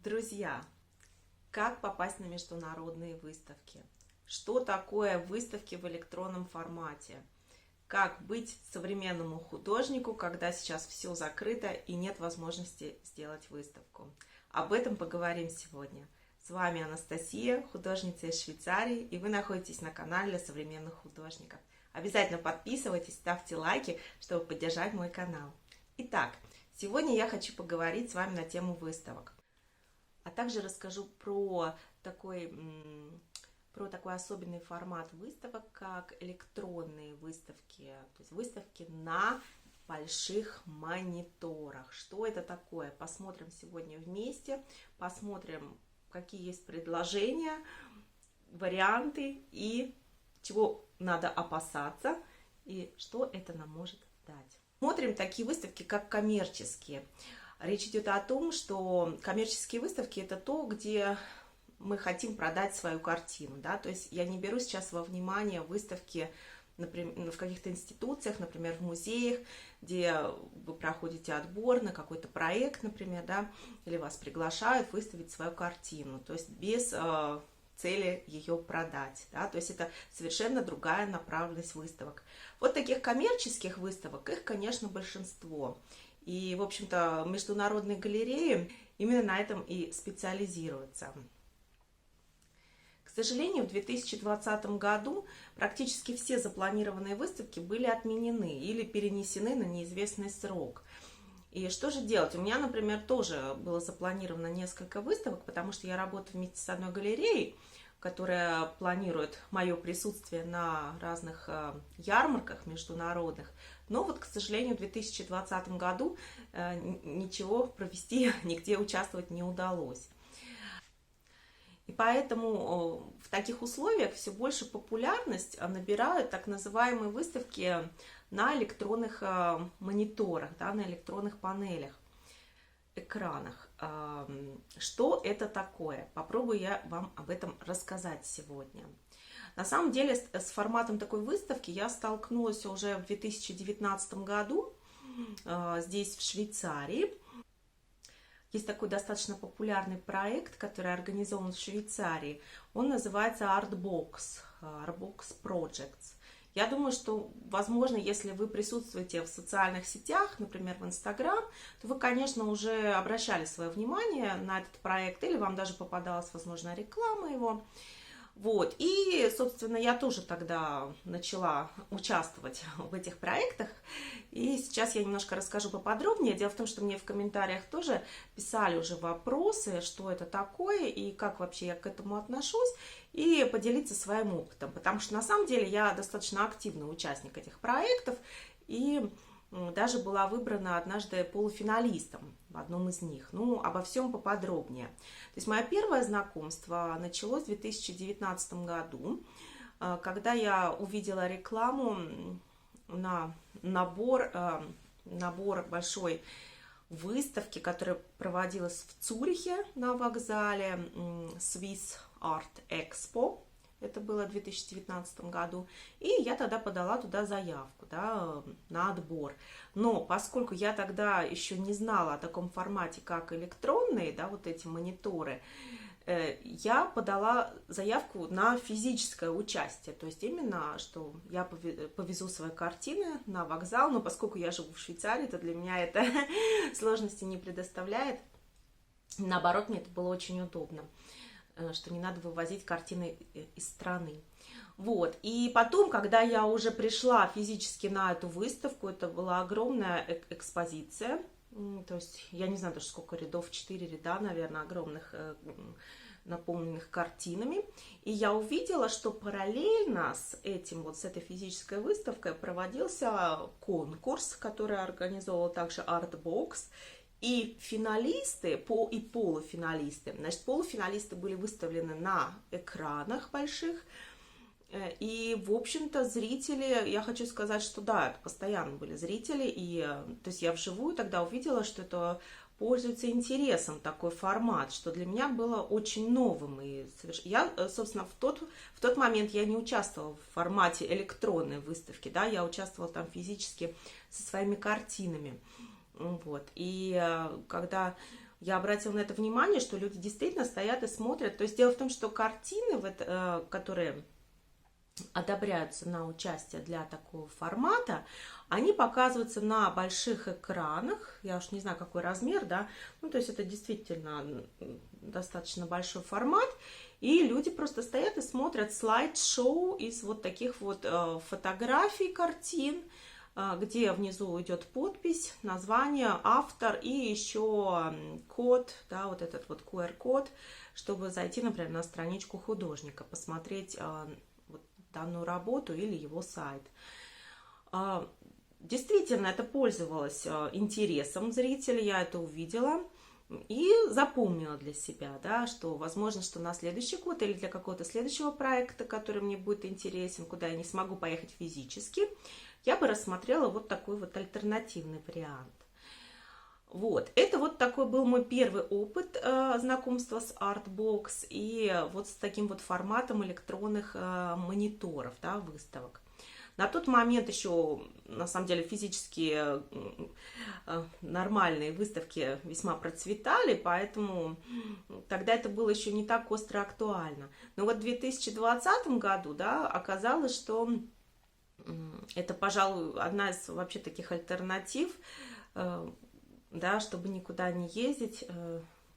Друзья, как попасть на международные выставки? Что такое выставки в электронном формате? Как быть современному художнику, когда сейчас все закрыто и нет возможности сделать выставку? Об этом поговорим сегодня. С вами Анастасия, художница из Швейцарии, и вы находитесь на канале для современных художников. Обязательно подписывайтесь, ставьте лайки, чтобы поддержать мой канал. Итак, сегодня я хочу поговорить с вами на тему выставок. А также расскажу про такой особенный формат выставок, как электронные выставки, то есть выставки на больших мониторах. Что это такое? Посмотрим сегодня вместе, посмотрим, какие есть предложения, варианты и чего надо опасаться и что это нам может дать. Смотрим такие выставки, как коммерческие. Речь идет о том, что коммерческие выставки – это то, где мы хотим продать свою картину. Да? То есть я не беру сейчас во внимание выставки, например, в каких-то институциях, например, в музеях, где вы проходите отбор на какой-то проект, например, да, или вас приглашают выставить свою картину, то есть без цели ее продать. Да? То есть это совершенно другая направленность выставок. Вот таких коммерческих выставок, их, конечно, большинство. И, в общем-то, международные галереи именно на этом и специализируются. К сожалению, в 2020 году практически все запланированные выставки были отменены или перенесены на неизвестный срок. И что же делать? У меня, например, тоже было запланировано несколько выставок, потому что я работаю вместе с одной галереей, которая планирует мое присутствие на разных ярмарках международных. Но вот, к сожалению, в 2020 году ничего провести, нигде участвовать не удалось. И поэтому в таких условиях все больше популярность набирают так называемые выставки на электронных мониторах, да, на электронных панелях, экранах. Что это такое? Попробую я вам об этом рассказать сегодня. На самом деле с форматом такой выставки я столкнулась уже в 2019 году здесь, в Швейцарии. Есть такой достаточно популярный проект, который организован в Швейцарии. Он называется Artbox Projects. Я думаю, что, возможно, если вы присутствуете в социальных сетях, например, в Instagram, то вы, конечно, уже обращали свое внимание на этот проект, или вам даже попадалась, возможно, реклама его. Вот. И, собственно, я тоже тогда начала участвовать в этих проектах. И сейчас я немножко расскажу поподробнее. Дело в том, что мне в комментариях тоже писали уже вопросы, что это такое и как вообще я к этому отношусь, и поделиться своим опытом. Потому что на самом деле я достаточно активный участник этих проектов и даже была выбрана однажды полуфиналистом в одном из них. Ну, обо всем поподробнее. То есть мое первое знакомство началось в 2019 году, когда я увидела рекламу на набор большой выставки, которая проводилась в Цюрихе на вокзале, Swiss Art Expo. Это было в 2019 году. И я тогда подала туда заявку, да, на отбор. Но поскольку я тогда еще не знала о таком формате, как электронные, да, вот эти мониторы, я подала заявку на физическое участие. То есть именно, что я повезу свои картины на вокзал. Но поскольку я живу в Швейцарии, то для меня это сложности не предоставляет. Наоборот, мне это было очень удобно, что не надо вывозить картины из страны. Вот. И потом, когда я уже пришла физически на эту выставку, это была огромная экспозиция. То есть, я не знаю даже сколько рядов, 4 ряда, наверное, огромных, наполненных картинами. И я увидела, что параллельно с этой физической выставкой проводился конкурс, который организовал также Artbox. И финалисты и полуфиналисты, значит, полуфиналисты были выставлены на экранах больших, и, в общем-то, зрители, я хочу сказать, что да, это постоянно были зрители, и, то есть я вживую тогда увидела, что это пользуется интересом такой формат, что для меня было очень новым. И я, собственно, в тот момент я не участвовала в формате электронной выставки, да, я участвовала там физически со своими картинами. Вот. И когда я обратила на это внимание, что люди действительно стоят и смотрят. То есть дело в том, что картины, которые одобряются на участие для такого формата, они показываются на больших экранах, я уж не знаю, какой размер, да, ну, то есть это действительно достаточно большой формат, и люди просто стоят и смотрят слайд-шоу из вот таких вот фотографий, картин, где внизу идет подпись, название, автор и еще код, да, вот этот вот QR-код, чтобы зайти, например, на страничку художника, посмотреть вот данную работу или его сайт. Действительно, это пользовалось интересом зрителя, я это увидела и запомнила для себя, да, что возможно, что на следующий год или для какого-то следующего проекта, который мне будет интересен, куда я не смогу поехать физически, я бы рассмотрела вот такой вот альтернативный вариант. Вот, это вот такой был мой первый опыт знакомства с Artbox и вот с таким вот форматом электронных мониторов, да, выставок. На тот момент еще, на самом деле, физические нормальные выставки весьма процветали, поэтому тогда это было еще не так остро актуально. Но вот в 2020 году, да, оказалось, что это, пожалуй, одна из вообще таких альтернатив, да, чтобы никуда не ездить,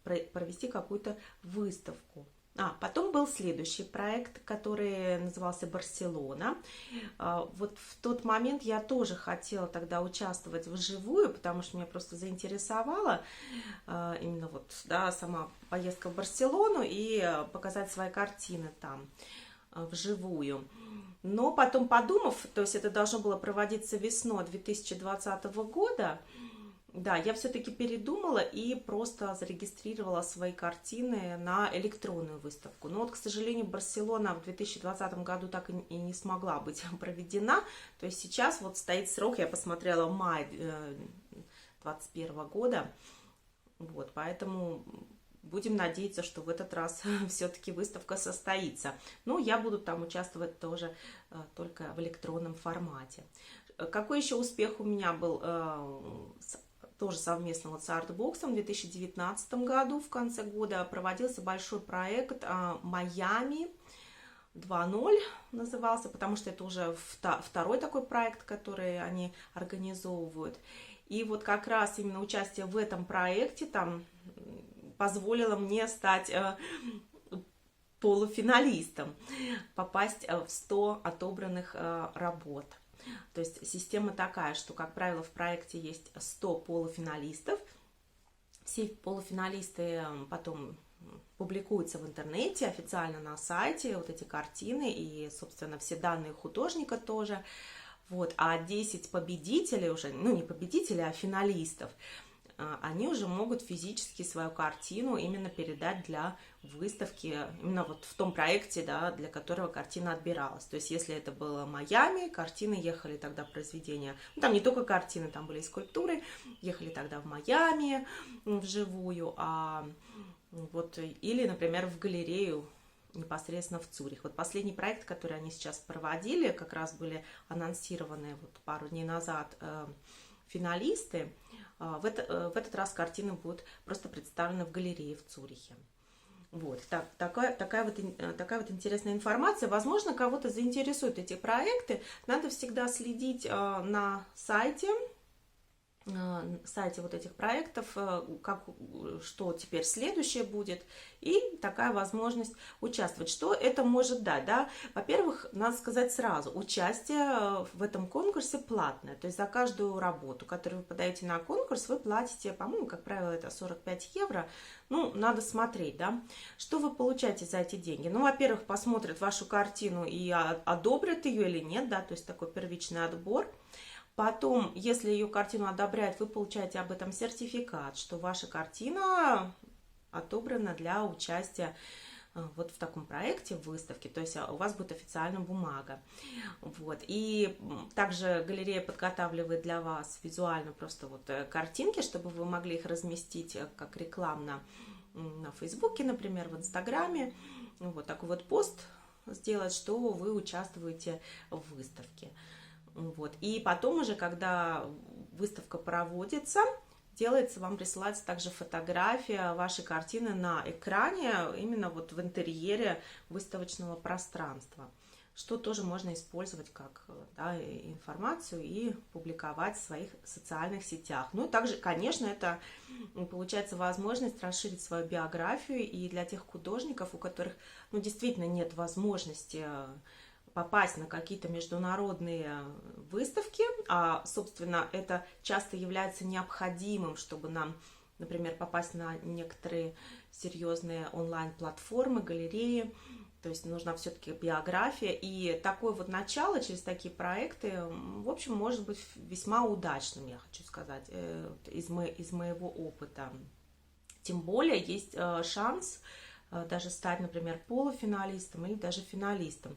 провести какую-то выставку. Потом был следующий проект, который назывался «Барселона». Вот в тот момент я тоже хотела тогда участвовать вживую, потому что меня просто заинтересовала именно вот, да, сама поездка в Барселону и показать свои картины там вживую. Но потом подумав, то есть это должно было проводиться весной 2020 года, да, я все-таки передумала и просто зарегистрировала свои картины на электронную выставку. Но вот, к сожалению, Барселона в 2020 году так и не смогла быть проведена. То есть сейчас вот стоит срок, я посмотрела, май 2021 года. Вот, поэтому будем надеяться, что в этот раз все-таки выставка состоится. Но я буду там участвовать тоже только в электронном формате. Какой еще успех у меня был тоже совместно вот с Artbox в 2019 году, в конце года, проводился большой проект «Майами 2.0» назывался, потому что это уже второй такой проект, который они организовывают. И вот как раз именно участие в этом проекте там позволило мне стать полуфиналистом, попасть в 100 отобранных работ. То есть система такая, что, как правило, в проекте есть 100 полуфиналистов. Все полуфиналисты потом публикуются в интернете, официально на сайте, вот эти картины и, собственно, все данные художника тоже. Вот. А 10 победителей уже, ну не победителей, а финалистов, они уже могут физически свою картину именно передать для выставки, именно вот в том проекте, да, для которого картина отбиралась. То есть, если это было Майами, картины ехали тогда произведения, ну, там не только картины, там были и скульптуры, ехали тогда в Майами вживую, вот, или, например, в галерею непосредственно в Цюрих. Вот последний проект, который они сейчас проводили, как раз были анонсированы вот пару дней назад финалисты. В этот раз картины будут просто представлены в галерее в Цюрихе. Вот, такая вот интересная информация. Возможно, кого-то заинтересуют эти проекты. Надо всегда следить на сайте вот этих проектов, что теперь следующее будет, и такая возможность участвовать. Что это может дать? Да? Во-первых, надо сказать сразу, участие в этом конкурсе платное, то есть за каждую работу, которую вы подаете на конкурс, вы платите, по-моему, как правило, это 45 евро, ну, надо смотреть, да, что вы получаете за эти деньги. Ну, во-первых, посмотрят вашу картину и одобрят ее или нет, да, то есть такой первичный отбор. Потом, если ее картину одобряют, вы получаете об этом сертификат, что ваша картина отобрана для участия вот в таком проекте, в выставке, то есть у вас будет официальная бумага. Вот. И также галерея подготавливает для вас визуально просто вот картинки, чтобы вы могли их разместить как рекламно на Фейсбуке, например, в Инстаграме. Вот такой вот пост сделать, что вы участвуете в выставке. Вот. И потом уже, когда выставка проводится, делается, вам присылается также фотография вашей картины на экране, именно вот в интерьере выставочного пространства, что тоже можно использовать как, да, информацию и публиковать в своих социальных сетях. Ну и также, конечно, это получается возможность расширить свою биографию, и для тех художников, у которых, ну, действительно нет возможности попасть на какие-то международные выставки, а, собственно, это часто является необходимым, чтобы нам, например, попасть на некоторые серьезные онлайн-платформы, галереи. То есть нужна все-таки биография, и такое вот начало через такие проекты, в общем, может быть весьма удачным, я хочу сказать, из моего опыта. Тем более есть шанс даже стать, например, полуфиналистом или даже финалистом.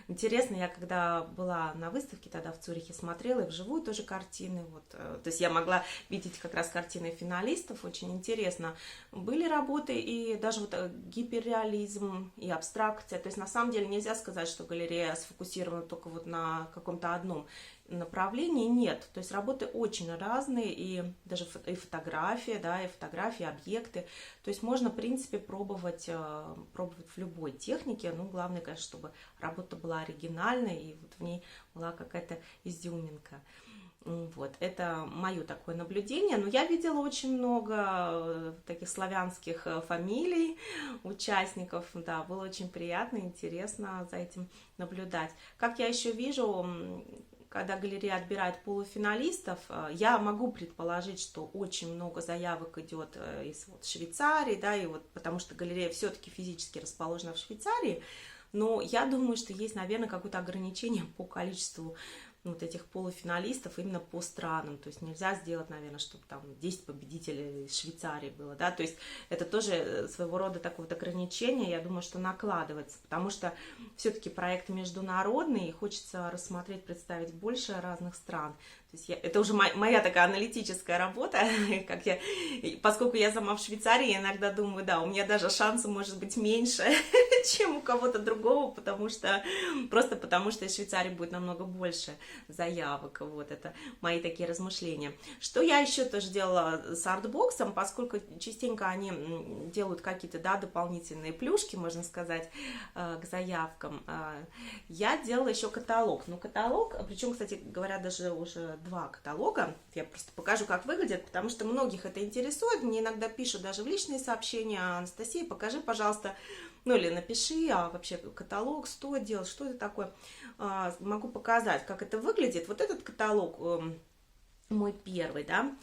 Интересно, я когда была на выставке тогда в Цюрихе, смотрела и вживую тоже картины, вот, то есть я могла видеть как раз картины финалистов, очень интересно. Были работы и даже вот гиперреализм и абстракция, то есть на самом деле нельзя сказать, что галерея сфокусирована только вот на каком-то одном направлении, нет, то есть работы очень разные, и даже и фотография, да, и фотографии, объекты, то есть можно, в принципе, пробовать в любой технике, ну, главное, конечно, чтобы работа была оригинальной, и вот в ней была какая-то изюминка. Вот, это мое такое наблюдение, но я видела очень много таких славянских фамилий, участников, да, было очень приятно, интересно за этим наблюдать. Как я еще вижу, когда галерея отбирает полуфиналистов, я могу предположить, что очень много заявок идет из вот Швейцарии, да, и вот потому что галерея все-таки физически расположена в Швейцарии, но я думаю, что есть, наверное, какое-то ограничение по количеству вот этих полуфиналистов именно по странам, то есть нельзя сделать, наверное, чтобы там 10 победителей из Швейцарии было, да, то есть это тоже своего рода такое вот ограничение, я думаю, что накладывается, потому что все-таки проект международный, и хочется рассмотреть, представить больше разных стран, то есть это уже моя такая аналитическая работа, как поскольку я сама в Швейцарии, я иногда думаю, да, у меня даже шансы может быть меньше, чем у кого-то другого, потому что из Швейцарии будет намного больше заявок, вот это мои такие размышления. Что я еще тоже делала с артбоксом, поскольку частенько они делают какие-то, да, дополнительные плюшки, можно сказать, к заявкам, я делала еще каталог, ну, каталог, причем, кстати говоря, даже уже 2 каталога, я просто покажу, как выглядит, потому что многих это интересует, мне иногда пишут даже в личные сообщения: Анастасия, покажи, пожалуйста, ну или напиши, а вообще каталог, что делать, что это такое. Могу показать, как это выглядит. Вот этот каталог мой первый, да,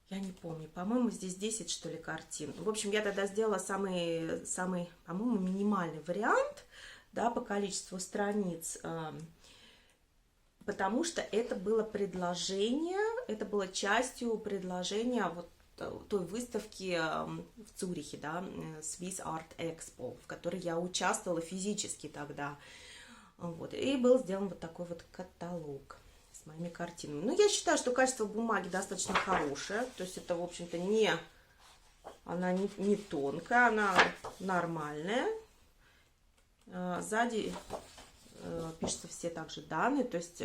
я не помню, по-моему, здесь 10, что ли, картин. В общем, я тогда сделала самый, по-моему, минимальный вариант, да, по количеству страниц, потому что это было предложение, это было частью предложения вот той выставки в Цюрихе, да, Swiss Art Expo, в которой я участвовала физически тогда. Вот. И был сделан вот такой вот каталог с моими картинами. Ну, я считаю, что качество бумаги достаточно хорошее. То есть это, в общем-то, она не тонкая, она нормальная. Сзади пишутся все также данные, то есть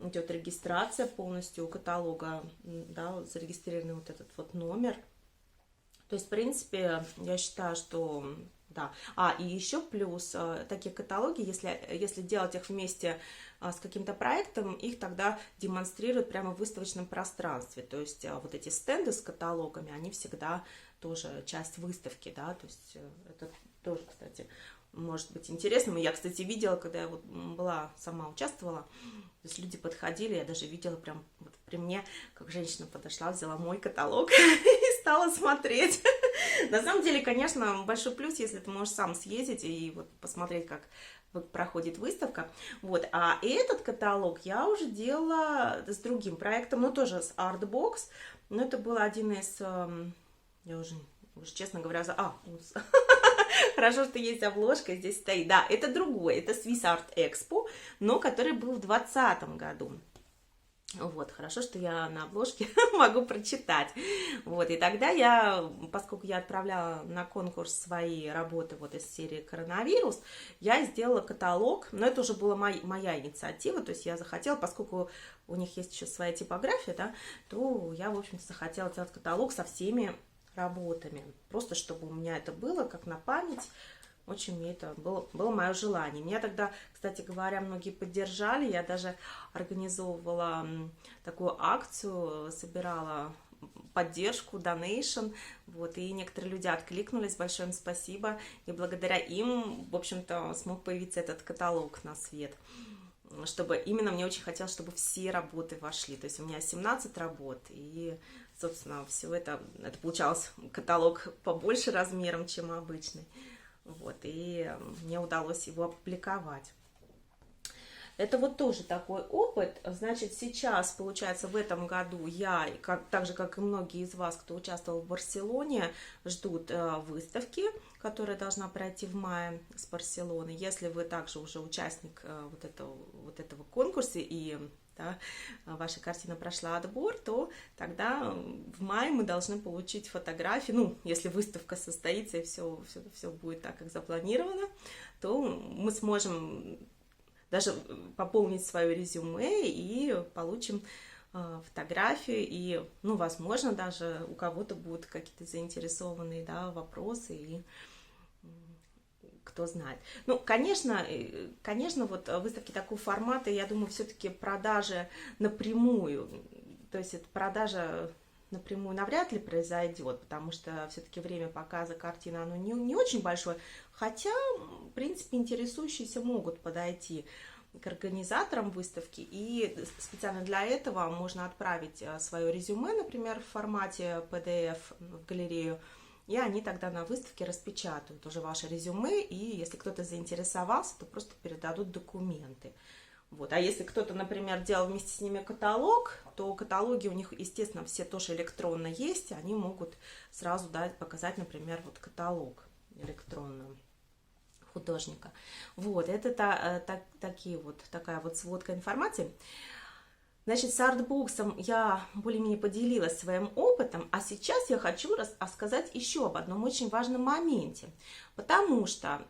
идет регистрация полностью у каталога, да, зарегистрированный вот этот вот номер. То есть, в принципе, я считаю, что да. И еще плюс, такие каталоги, если делать их вместе с каким-то проектом, их тогда демонстрируют прямо в выставочном пространстве. То есть вот эти стенды с каталогами, они всегда тоже часть выставки, да, то есть это тоже, кстати, может быть интересным. Я, кстати, видела, когда я вот сама участвовала, то есть люди подходили, я даже видела прям вот при мне, как женщина подошла, взяла мой каталог и стала смотреть. На самом деле, конечно, большой плюс, если ты можешь сам съездить и вот посмотреть, как проходит выставка. Вот. А этот каталог я уже делала с другим проектом, но тоже с Artbox. Но это был один из... Я уже честно говоря, хорошо, что есть обложка, здесь стоит. Да, это другой, это Swiss Art Expo, но который был в 2020 году. Вот, хорошо, что я на обложке могу прочитать. Вот, и тогда я, поскольку я отправляла на конкурс свои работы вот из серии «Коронавирус», я сделала каталог, но это уже была моя инициатива, то есть я захотела, поскольку у них есть еще своя типография, да, то я, в общем-то, захотела сделать каталог со всеми работами, просто чтобы у меня это было как на память. Очень мне это было мое желание. Меня тогда, кстати говоря, многие поддержали. Я даже организовывала такую акцию, собирала поддержку, донейшн, вот, и некоторые люди откликнулись, большое им спасибо, и благодаря им, в общем-то, смог появиться этот каталог на свет, чтобы именно мне очень хотелось, чтобы все работы вошли, то есть у меня 17 работ, и, собственно, все это получалось каталог побольше размером, чем обычный. Вот, и мне удалось его опубликовать. Это вот тоже такой опыт. Значит, сейчас, получается, в этом году я, так же, как и многие из вас, кто участвовал в Барселоне, ждут выставки, которая должна пройти в мае с Барселоны. Если вы также уже участник вот этого конкурса и да, ваша картина прошла отбор, то тогда в мае мы должны получить фотографии. Ну, если выставка состоится и все будет так, как запланировано, то мы сможем даже пополнить свое резюме и получим фотографию. И, ну, возможно, даже у кого-то будут какие-то заинтересованные, да, вопросы, и кто знает. Ну, конечно, вот выставки такого формата, я думаю, все-таки продажи напрямую, то есть это продажа напрямую навряд ли произойдет, потому что все-таки время показа картины, оно не очень большое, хотя, в принципе, интересующиеся могут подойти к организаторам выставки, и специально для этого можно отправить свое резюме, например, в формате PDF в галерею, и они тогда на выставке распечатают уже ваше резюме, и если кто-то заинтересовался, то просто передадут документы. Вот. А если кто-то, например, делал вместе с ними каталог, то каталоги у них, естественно, все тоже электронно есть, они могут сразу дать, показать, например, вот каталог электронный художника. Вот, это такая вот сводка информации. Значит, с артбоксом я более-менее поделилась своим опытом, а сейчас я хочу рассказать еще об одном очень важном моменте, потому что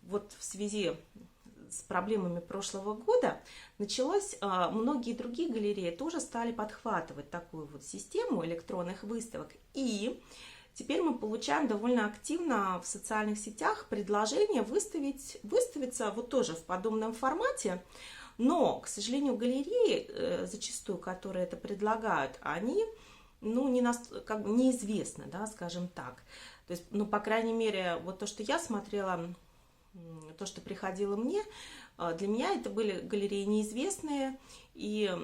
вот в связи с проблемами прошлого года началось, многие другие галереи тоже стали подхватывать такую вот систему электронных выставок, и теперь мы получаем довольно активно в социальных сетях предложение выставиться вот тоже в подобном формате. Но, к сожалению, галереи, зачастую, которые это предлагают, они, ну, неизвестны, да, скажем так. То есть, ну, по крайней мере, вот то, что я смотрела, то, что приходило мне, для меня это были галереи неизвестные, и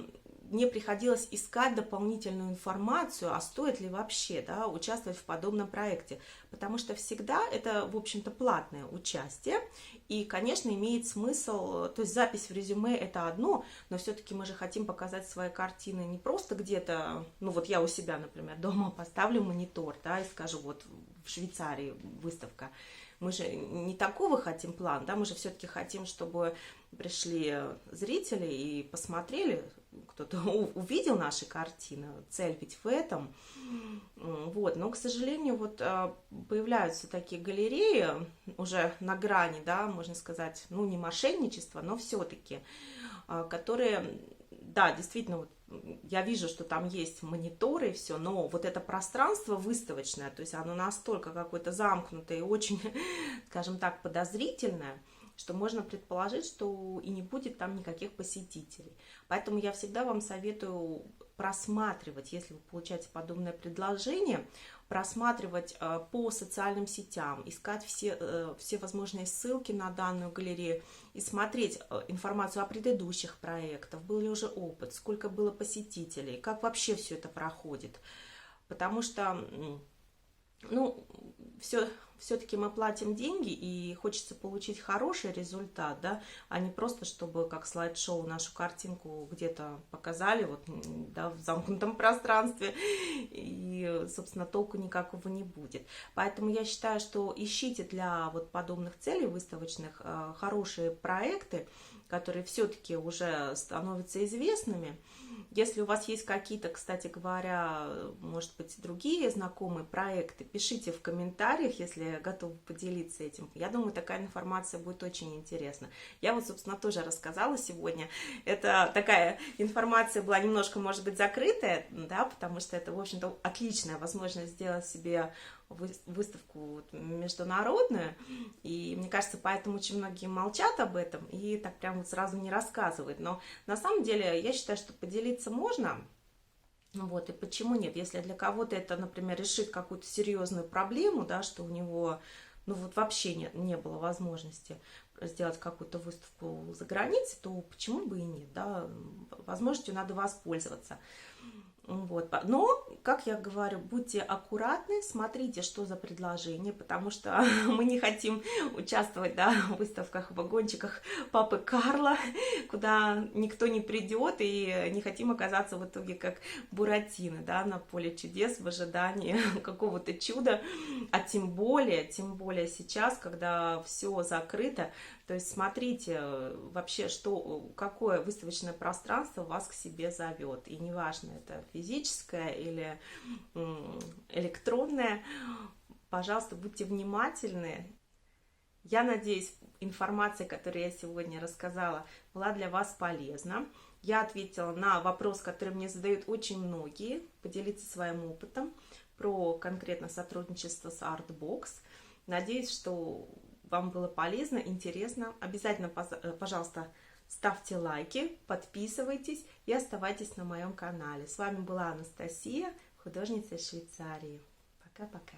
мне приходилось искать дополнительную информацию, а стоит ли вообще, да, участвовать в подобном проекте, потому что всегда это, в общем-то, платное участие, и, конечно, имеет смысл, то есть запись в резюме это одно, но все-таки мы же хотим показать свои картины не просто где-то, ну вот я у себя, например, дома поставлю монитор, да, и скажу, вот в Швейцарии выставка. Мы же не такого хотим плана, да, мы же все-таки хотим, чтобы пришли зрители и посмотрели, кто-то увидел наши картины, цель ведь в этом. Вот. Но, к сожалению, вот появляются такие галереи уже на грани, да, можно сказать, ну, не мошенничества, но все-таки, которые, да, действительно, вот, я вижу, что там есть мониторы и все, но вот это пространство выставочное, то есть оно настолько какое-то замкнутое и очень, скажем так, подозрительное, что можно предположить, что и не будет там никаких посетителей. Поэтому я всегда вам советую просматривать, если вы получаете подобное предложение, просматривать по социальным сетям, искать все возможные ссылки на данную галерею и смотреть информацию о предыдущих проектах, был ли уже опыт, сколько было посетителей, как вообще все это проходит. Потому что, ну, все-таки мы платим деньги, и хочется получить хороший результат, да, а не просто, чтобы как слайд-шоу нашу картинку где-то показали, вот, да, в замкнутом пространстве, и, собственно, толку никакого не будет. Поэтому я считаю, что ищите для вот подобных целей выставочных хорошие проекты, которые все-таки уже становятся известными, Если у вас есть какие-то, кстати говоря, может быть, другие знакомые проекты, пишите в комментариях, если готовы поделиться этим. Я думаю, такая информация будет очень интересна. Я вот, собственно, тоже рассказала сегодня. Это такая информация была немножко, может быть, закрытая, да, потому что это, в общем-то, отличная возможность сделать себе выставку международную, и мне кажется, поэтому очень многие молчат об этом и так прям вот сразу не рассказывают, но на самом деле я считаю, что поделиться можно, вот, и почему нет, если для кого-то это, например, решит какую-то серьезную проблему, да, что у него, ну вот вообще не было возможности сделать какую-то выставку за границей, то почему бы и нет, да, возможностью надо воспользоваться. Вот. Но, как я говорю, будьте аккуратны, смотрите, что за предложение, потому что мы не хотим участвовать, да, в выставках, в вагончиках Папы Карла, куда никто не придет, и не хотим оказаться в итоге как Буратино, да, на поле чудес в ожидании какого-то чуда, а тем более сейчас, когда все закрыто. То есть смотрите вообще, какое выставочное пространство вас к себе зовет. И неважно, это физическое или электронное, пожалуйста, будьте внимательны. Я надеюсь, информация, которую я сегодня рассказала, была для вас полезна. Я ответила на вопрос, который мне задают очень многие, поделиться своим опытом про конкретно сотрудничество с Artbox. Надеюсь, что вам было полезно, интересно. Обязательно, пожалуйста, ставьте лайки, подписывайтесь и оставайтесь на моем канале. С вами была Анастасия, художница из Швейцарии. Пока-пока.